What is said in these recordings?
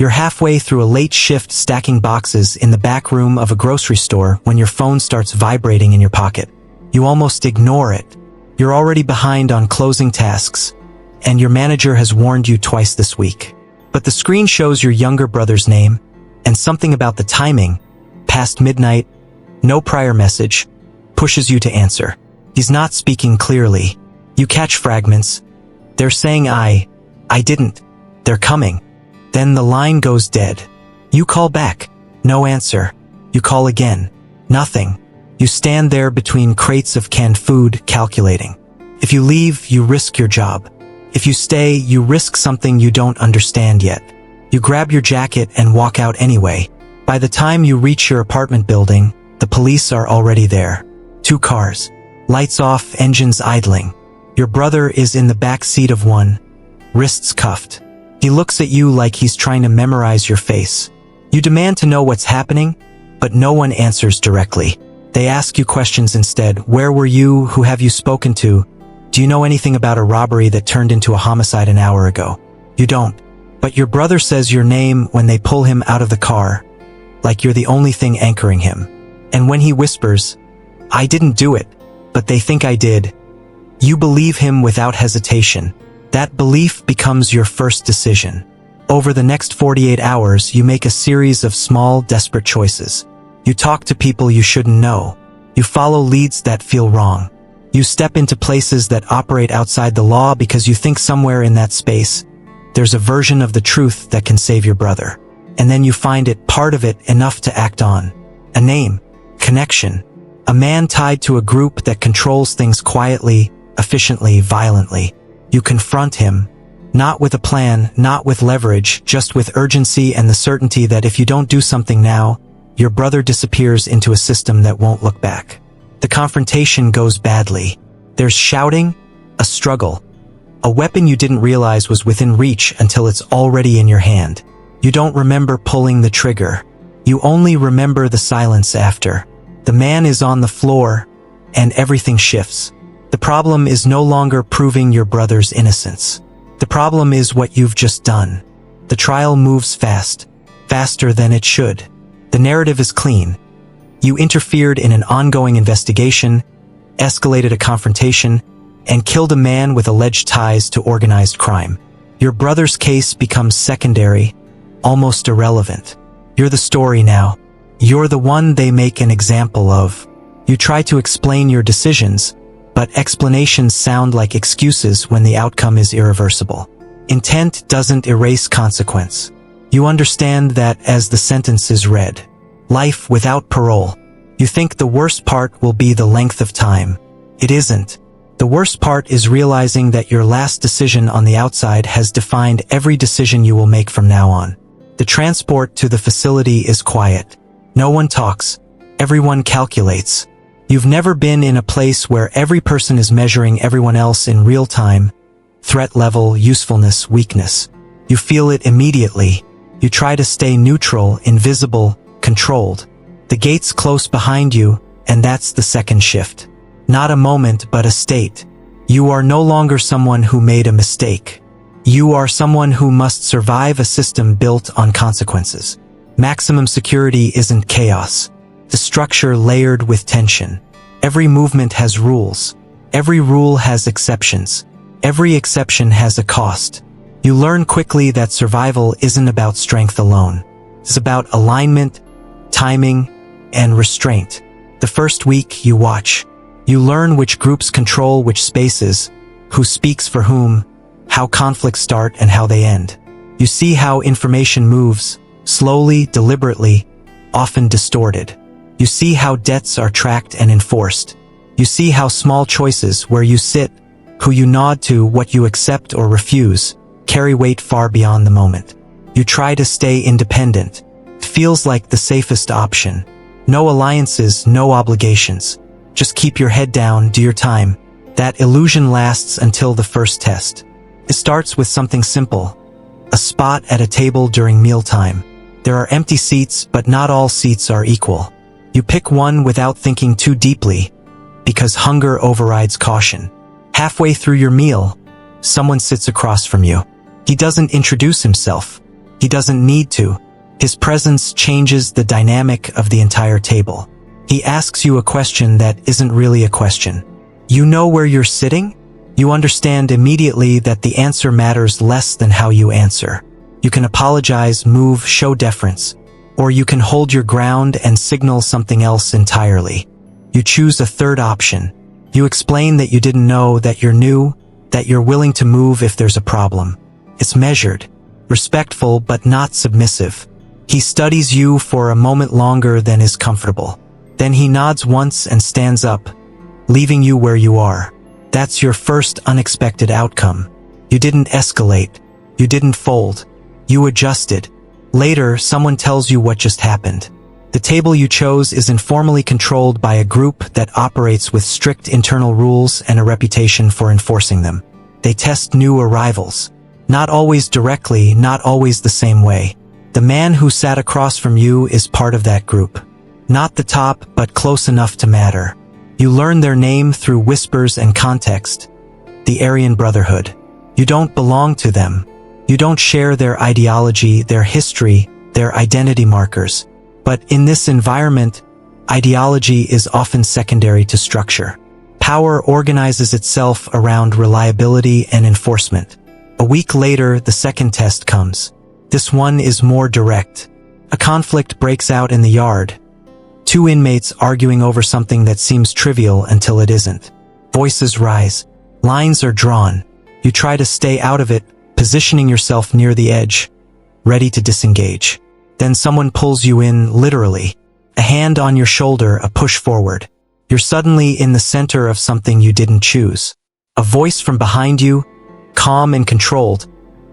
You're halfway through a late shift stacking boxes in the back room of a grocery store when your phone starts vibrating in your pocket. You almost ignore it. You're already behind on closing tasks, and your manager has warned you twice this week. But the screen shows your younger brother's name, and something about the timing, past midnight, no prior message, pushes you to answer. He's not speaking clearly. You catch fragments. They're saying I didn't. They're coming. Then the line goes dead. You call back. No answer. You call again. Nothing. You stand there between crates of canned food, calculating. If you leave, you risk your job. If you stay, you risk something you don't understand yet. You grab your jacket and walk out anyway. By the time you reach your apartment building, the police are already there. 2 cars. Lights off, engines idling. Your brother is in the back seat of one, wrists cuffed. He looks at you like he's trying to memorize your face. You demand to know what's happening, but no one answers directly. They ask you questions instead. Where were you? Who have you spoken to? Do you know anything about a robbery that turned into a homicide an hour ago? You don't. But your brother says your name when they pull him out of the car, like you're the only thing anchoring him. And when he whispers, "I didn't do it, but they think I did," you believe him without hesitation. That belief becomes your first decision. Over the next 48 hours, you make a series of small, desperate choices. You talk to people you shouldn't know. You follow leads that feel wrong. You step into places that operate outside the law because you think somewhere in that space, there's a version of the truth that can save your brother. And then you find it, part of it, enough to act on. A name. Connection. A man tied to a group that controls things quietly, efficiently, violently. You confront him, not with a plan, not with leverage, just with urgency and the certainty that if you don't do something now, your brother disappears into a system that won't look back. The confrontation goes badly. There's shouting, a struggle. A weapon you didn't realize was within reach until it's already in your hand. You don't remember pulling the trigger. You only remember the silence after. The man is on the floor, and everything shifts. The problem is no longer proving your brother's innocence. The problem is what you've just done. The trial moves fast, faster than it should. The narrative is clean. You interfered in an ongoing investigation, escalated a confrontation, and killed a man with alleged ties to organized crime. Your brother's case becomes secondary, almost irrelevant. You're the story now. You're the one they make an example of. You try to explain your decisions, but explanations sound like excuses when the outcome is irreversible. Intent doesn't erase consequence. You understand that as the sentence is read. Life without parole. You think the worst part will be the length of time. It isn't. The worst part is realizing that your last decision on the outside has defined every decision you will make from now on. The transport to the facility is quiet. No one talks. Everyone calculates. You've never been in a place where every person is measuring everyone else in real time. Threat level, usefulness, weakness. You feel it immediately. You try to stay neutral, invisible, controlled. The gate's close behind you, and that's the second shift. Not a moment, but a state. You are no longer someone who made a mistake. You are someone who must survive a system built on consequences. Maximum security isn't chaos. The structure layered with tension. Every movement has rules. Every rule has exceptions. Every exception has a cost. You learn quickly that survival isn't about strength alone. It's about alignment, timing, and restraint. The first week, you watch. You learn which groups control which spaces, who speaks for whom, how conflicts start and how they end. You see how information moves, slowly, deliberately, often distorted. You see how debts are tracked and enforced. You see how small choices, where you sit, who you nod to, what you accept or refuse, carry weight far beyond the moment. You try to stay independent. It feels like the safest option. No alliances, no obligations. Just keep your head down, do your time. That illusion lasts until the first test. It starts with something simple. A spot at a table during mealtime. There are empty seats, but not all seats are equal. You pick one without thinking too deeply, because hunger overrides caution. Halfway through your meal, someone sits across from you. He doesn't introduce himself. He doesn't need to. His presence changes the dynamic of the entire table. He asks you a question that isn't really a question. You know where you're sitting? You understand immediately that the answer matters less than how you answer. You can apologize, move, show deference, or you can hold your ground and signal something else entirely. You choose a third option. You explain that you didn't know, that you're new, that you're willing to move if there's a problem. It's measured, respectful, but not submissive. He studies you for a moment longer than is comfortable. Then he nods once and stands up, leaving you where you are. That's your first unexpected outcome. You didn't escalate. You didn't fold. You adjusted. Later, someone tells you what just happened. The table you chose is informally controlled by a group that operates with strict internal rules and a reputation for enforcing them. They test new arrivals. Not always directly, not always the same way. The man who sat across from you is part of that group. Not the top, but close enough to matter. You learn their name through whispers and context. The Aryan Brotherhood. You don't belong to them. You don't share their ideology, their history, their identity markers. But in this environment, ideology is often secondary to structure. Power organizes itself around reliability and enforcement. A week later, the second test comes. This one is more direct. A conflict breaks out in the yard. Two inmates arguing over something that seems trivial until it isn't. Voices rise. Lines are drawn. You try to stay out of it, positioning yourself near the edge, ready to disengage. Then someone pulls you in, literally. A hand on your shoulder, a push forward. You're suddenly in the center of something you didn't choose. A voice from behind you, calm and controlled,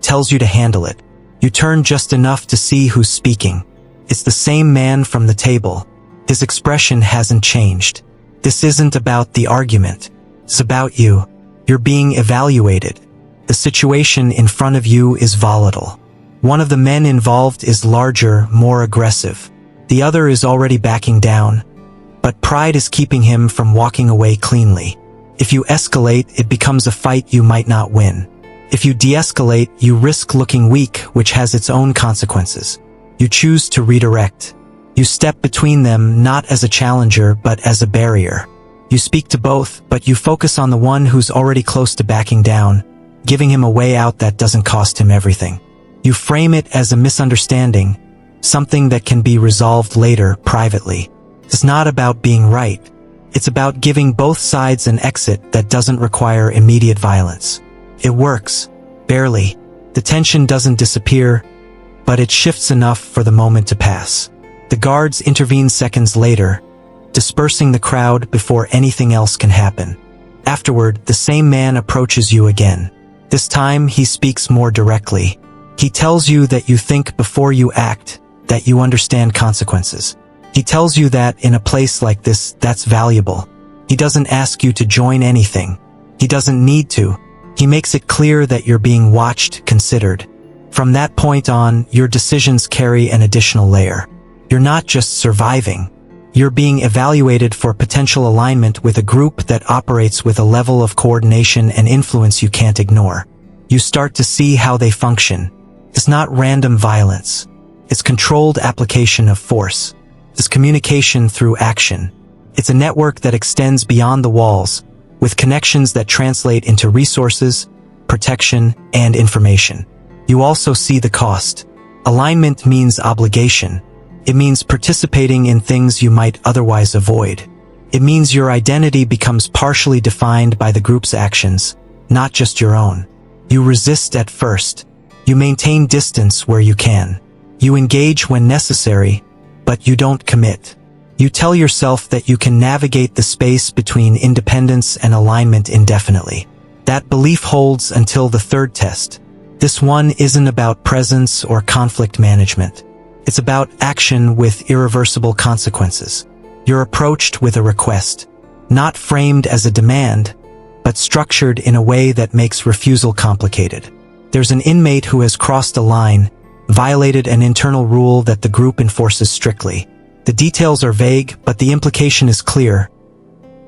tells you to handle it. You turn just enough to see who's speaking. It's the same man from the table. His expression hasn't changed. This isn't about the argument. It's about you. You're being evaluated. The situation in front of you is volatile. One of the men involved is larger, more aggressive. The other is already backing down, but pride is keeping him from walking away cleanly. If you escalate, it becomes a fight you might not win. If you de-escalate, you risk looking weak, which has its own consequences. You choose to redirect. You step between them not as a challenger, but as a barrier. You speak to both, but you focus on the one who's already close to backing down, giving him a way out that doesn't cost him everything. You frame it as a misunderstanding, something that can be resolved later, privately. It's not about being right. It's about giving both sides an exit that doesn't require immediate violence. It works. Barely. The tension doesn't disappear, but it shifts enough for the moment to pass. The guards intervene seconds later, dispersing the crowd before anything else can happen. Afterward, the same man approaches you again. This time, he speaks more directly. He tells you that you think before you act, that you understand consequences. He tells you that in a place like this, that's valuable. He doesn't ask you to join anything. He doesn't need to. He makes it clear that you're being watched, considered. From that point on, your decisions carry an additional layer. You're not just surviving. You're being evaluated for potential alignment with a group that operates with a level of coordination and influence you can't ignore. You start to see how they function. It's not random violence. It's controlled application of force. It's communication through action. It's a network that extends beyond the walls, with connections that translate into resources, protection, and information. You also see the cost. Alignment means obligation. It means participating in things you might otherwise avoid. It means your identity becomes partially defined by the group's actions, not just your own. You resist at first. You maintain distance where you can. You engage when necessary, but you don't commit. You tell yourself that you can navigate the space between independence and alignment indefinitely. That belief holds until the third test. This one isn't about presence or conflict management. It's about action with irreversible consequences. You're approached with a request, not framed as a demand, but structured in a way that makes refusal complicated. There's an inmate who has crossed a line, violated an internal rule that the group enforces strictly. The details are vague, but the implication is clear.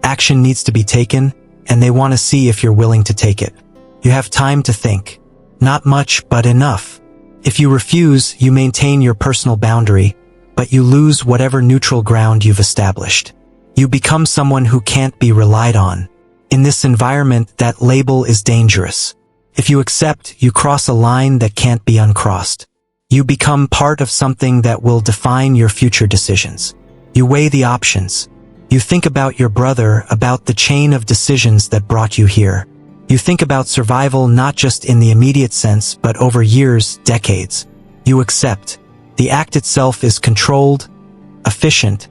Action needs to be taken, and they want to see if you're willing to take it. You have time to think. Not much, but enough. If you refuse, you maintain your personal boundary, but you lose whatever neutral ground you've established. You become someone who can't be relied on. In this environment, that label is dangerous. If you accept, you cross a line that can't be uncrossed. You become part of something that will define your future decisions. You weigh the options. You think about your brother, about the chain of decisions that brought you here. You think about survival not just in the immediate sense, but over years, decades. You accept. The act itself is controlled, efficient,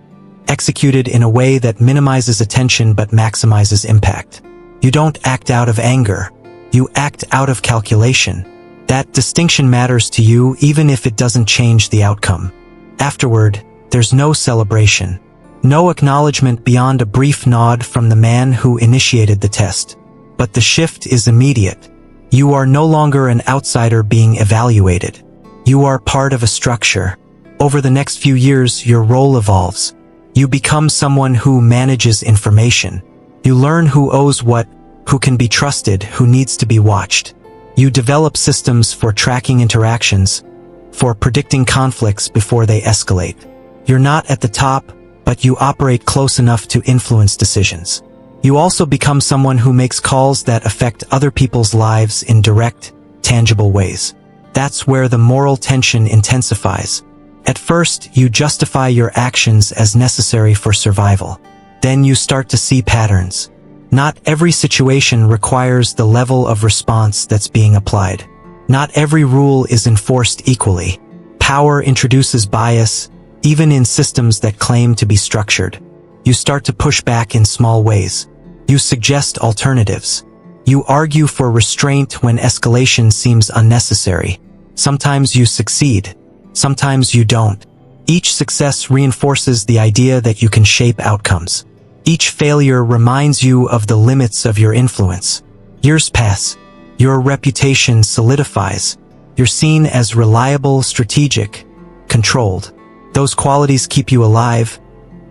executed in a way that minimizes attention but maximizes impact. You don't act out of anger. You act out of calculation. That distinction matters to you even if it doesn't change the outcome. Afterward, there's no celebration. No acknowledgement beyond a brief nod from the man who initiated the test. But the shift is immediate. You are no longer an outsider being evaluated. You are part of a structure. Over the next few years, your role evolves. You become someone who manages information. You learn who owes what, who can be trusted, who needs to be watched. You develop systems for tracking interactions, for predicting conflicts before they escalate. You're not at the top, but you operate close enough to influence decisions. You also become someone who makes calls that affect other people's lives in direct, tangible ways. That's where the moral tension intensifies. At first, you justify your actions as necessary for survival. Then you start to see patterns. Not every situation requires the level of response that's being applied. Not every rule is enforced equally. Power introduces bias, even in systems that claim to be structured. You start to push back in small ways. You suggest alternatives. You argue for restraint when escalation seems unnecessary. Sometimes you succeed. Sometimes you don't. Each success reinforces the idea that you can shape outcomes. Each failure reminds you of the limits of your influence. Years pass. Your reputation solidifies. You're seen as reliable, strategic, controlled. Those qualities keep you alive,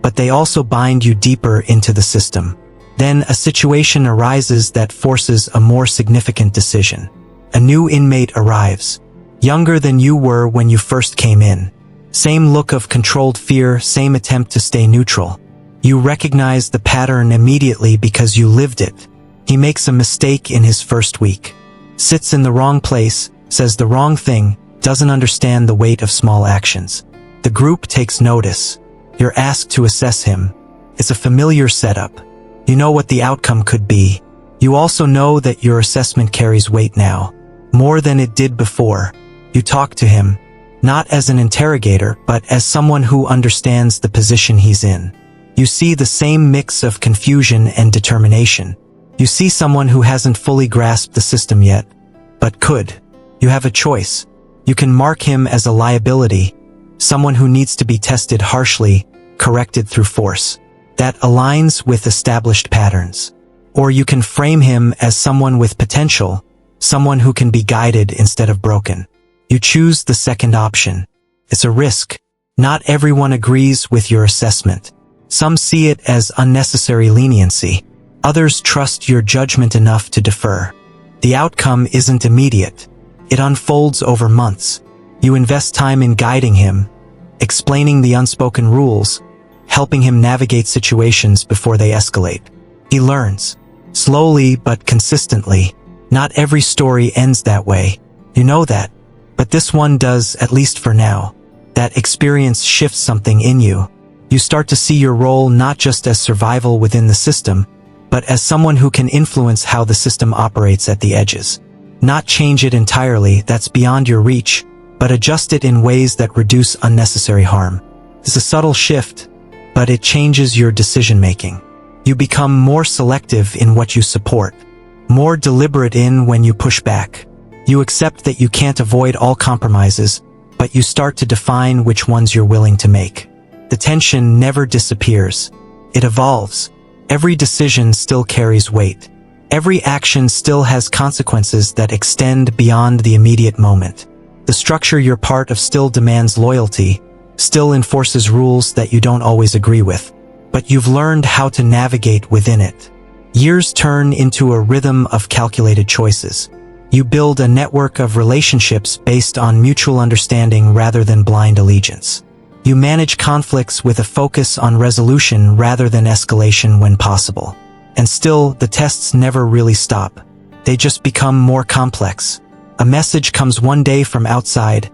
but they also bind you deeper into the system. Then a situation arises that forces a more significant decision. A new inmate arrives. Younger than you were when you first came in. Same look of controlled fear, same attempt to stay neutral. You recognize the pattern immediately because you lived it. He makes a mistake in his first week. Sits in the wrong place, says the wrong thing, doesn't understand the weight of small actions. The group takes notice. You're asked to assess him. It's a familiar setup. You know what the outcome could be. You also know that your assessment carries weight now. More than it did before. You talk to him, not as an interrogator, but as someone who understands the position he's in. You see the same mix of confusion and determination. You see someone who hasn't fully grasped the system yet, but could. You have a choice. You can mark him as a liability, someone who needs to be tested harshly, corrected through force. That aligns with established patterns. Or you can frame him as someone with potential, someone who can be guided instead of broken. You choose the second option. It's a risk. Not everyone agrees with your assessment. Some see it as unnecessary leniency. Others trust your judgment enough to defer. The outcome isn't immediate. It unfolds over months. You invest time in guiding him, explaining the unspoken rules, helping him navigate situations before they escalate. He learns. Slowly but consistently. Not every story ends that way. You know that. But this one does, at least for now. That experience shifts something in you. You start to see your role not just as survival within the system, but as someone who can influence how the system operates at the edges. Not change it entirely, that's beyond your reach, but adjust it in ways that reduce unnecessary harm. It's a subtle shift, but it changes your decision-making. You become more selective in what you support, more deliberate in when you push back. You accept that you can't avoid all compromises, but you start to define which ones you're willing to make. The tension never disappears. It evolves. Every decision still carries weight. Every action still has consequences that extend beyond the immediate moment. The structure you're part of still demands loyalty, still enforces rules that you don't always agree with, but you've learned how to navigate within it. Years turn into a rhythm of calculated choices. You build a network of relationships based on mutual understanding rather than blind allegiance. You manage conflicts with a focus on resolution rather than escalation when possible. And still, the tests never really stop. They just become more complex. A message comes one day from outside,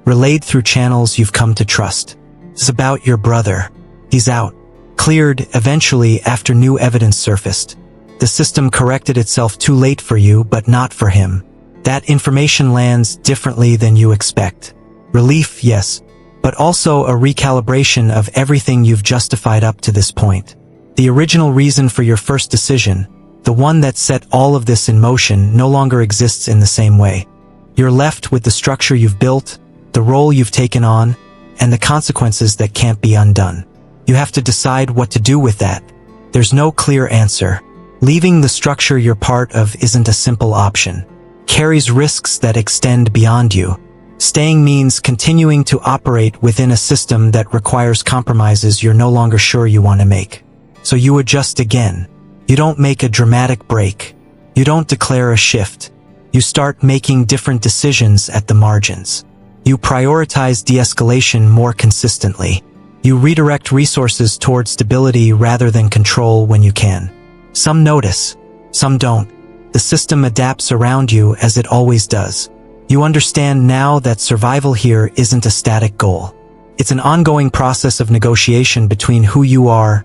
relayed through channels you've come to trust. It's about your brother. He's out. Cleared, eventually, after new evidence surfaced. The system corrected itself too late for you, but not for him. That information lands differently than you expect. Relief, yes, but also a recalibration of everything you've justified up to this point. The original reason for your first decision, the one that set all of this in motion, no longer exists in the same way. You're left with the structure you've built, the role you've taken on, and the consequences that can't be undone. You have to decide what to do with that. There's no clear answer. Leaving the structure you're part of isn't a simple option. Carries risks that extend beyond you. Staying means continuing to operate within a system that requires compromises you're no longer sure you want to make. So you adjust again. You don't make a dramatic break. You don't declare a shift. You start making different decisions at the margins. You prioritize de-escalation more consistently. You redirect resources toward stability rather than control when you can. Some notice, some don't. The system adapts around you as it always does. You understand now that survival here isn't a static goal. It's an ongoing process of negotiation between who you are,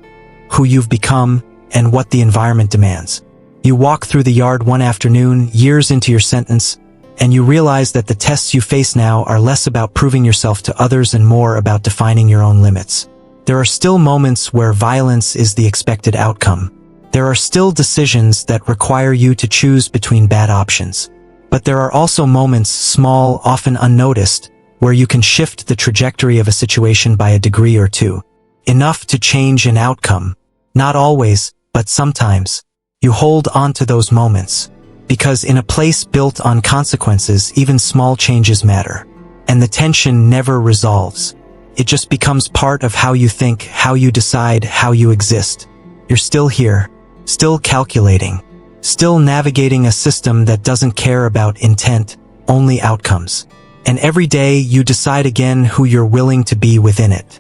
who you've become, and what the environment demands. You walk through the yard one afternoon, years into your sentence, and you realize that the tests you face now are less about proving yourself to others and more about defining your own limits. There are still moments where violence is the expected outcome. There are still decisions that require you to choose between bad options. But there are also moments, small, often unnoticed, where you can shift the trajectory of a situation by a degree or two. Enough to change an outcome. Not always, but sometimes. You hold on to those moments. Because in a place built on consequences, even small changes matter. And the tension never resolves. It just becomes part of how you think, how you decide, how you exist. You're still here. Still calculating, still navigating a system that doesn't care about intent, only outcomes. And every day you decide again who you're willing to be within it.